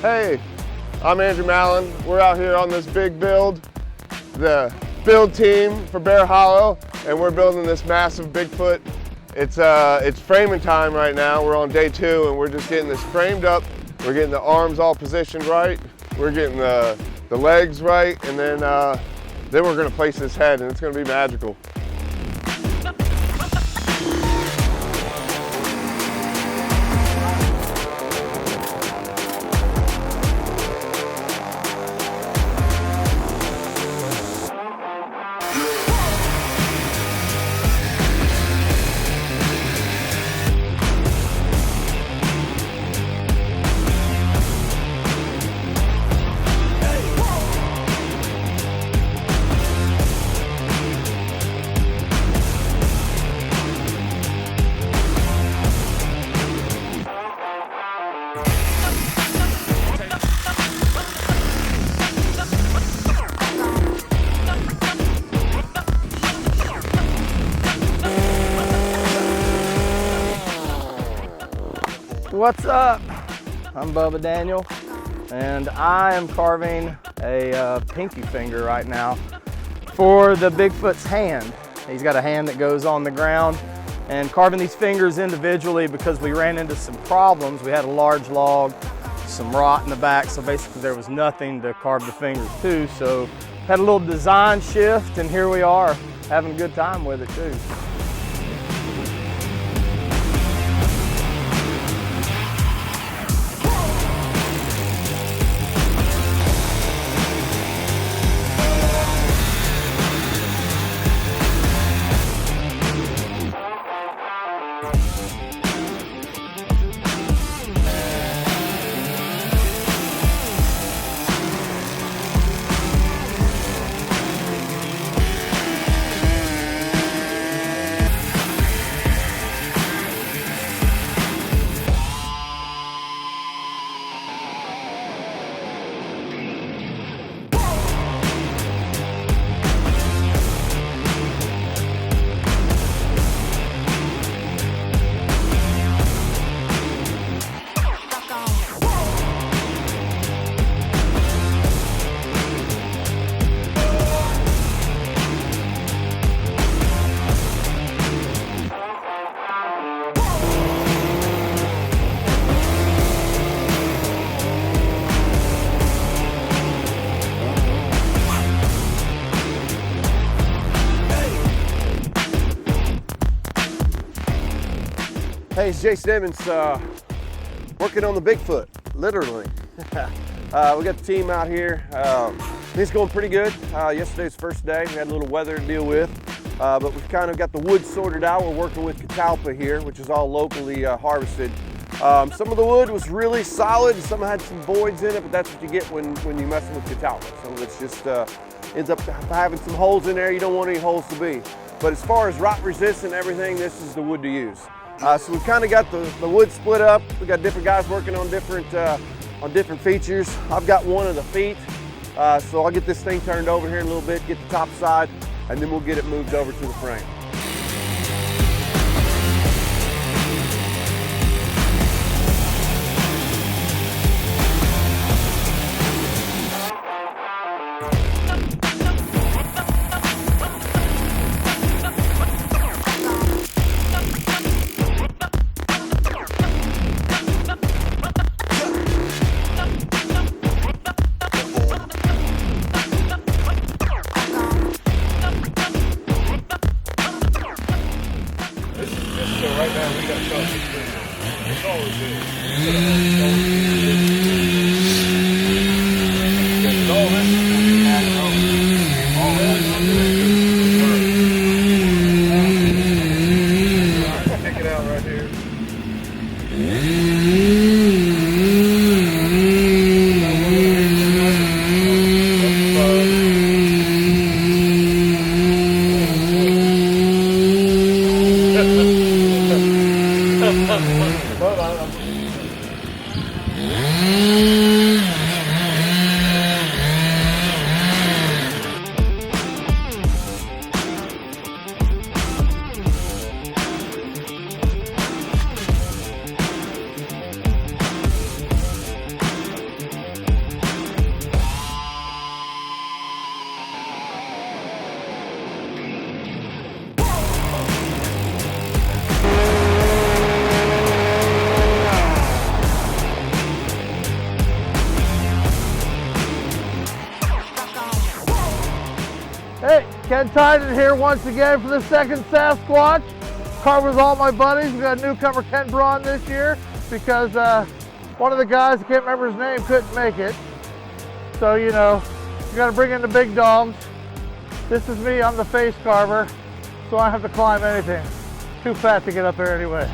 Hey, I'm Andrew Mallon. We're out here on this big build, the build team for Bear Hollow, and we're building this massive Bigfoot. It's framing time right now. We're on day 2 and we're just getting this framed up. We're getting the arms all positioned right. We're getting the legs right, and then we're gonna place this head, and it's gonna be magical. What's up? I'm Bubba Daniel, and I am carving a pinky finger right now for the Bigfoot's hand. He's got a hand that goes on the ground, and carving these fingers individually because we ran into some problems. We had a large log, some rot in the back, so basically there was nothing to carve the fingers to. So had a little design shift, and here we are having a good time with it too. Hey, it's Jason Emmons, working on the Bigfoot, literally. We got the team out here. It's going pretty good. Yesterday's the first day. We had a little weather to deal with, but we've kind of got the wood sorted out. We're working with catalpa here, which is all locally harvested. Some of the wood was really solid, and some had some voids in it, but that's what you get when you're messing with catalpa. Some of it's just ends up having some holes in there you don't want any holes to be. But as far as rot resistant and everything, this is the wood to use. So we've kind of got the wood split up. We got different guys working on different features. I've got one of the feet, so I'll get this thing turned over here in a little bit, get the top side, and then we'll get it moved over to the frame. Right now, we got to start it's always good. All this, take it out right here. tied it here once again for the second Sasquatch. Carved with all my buddies. We got a newcomer, Ken Braun, this year because one of the guys, I can't remember his name, couldn't make it. So, you know, you got to bring in the big dogs. This is me, I'm the face carver, so I don't have to climb anything. Too fat to get up there anyway.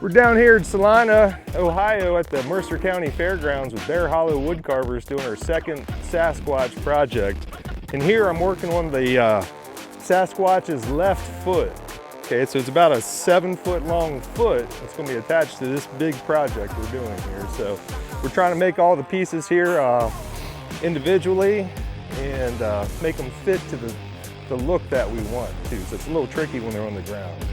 We're down here in Celina, Ohio at the Mercer County Fairgrounds with Bear Hollow woodcarvers doing our second Sasquatch project. And here I'm working on the Sasquatch's left foot. Okay, so it's about a 7-foot long foot that's going to be attached to this big project we're doing here. So we're trying to make all the pieces here individually and make them fit to the look that we want too. So it's a little tricky when they're on the ground.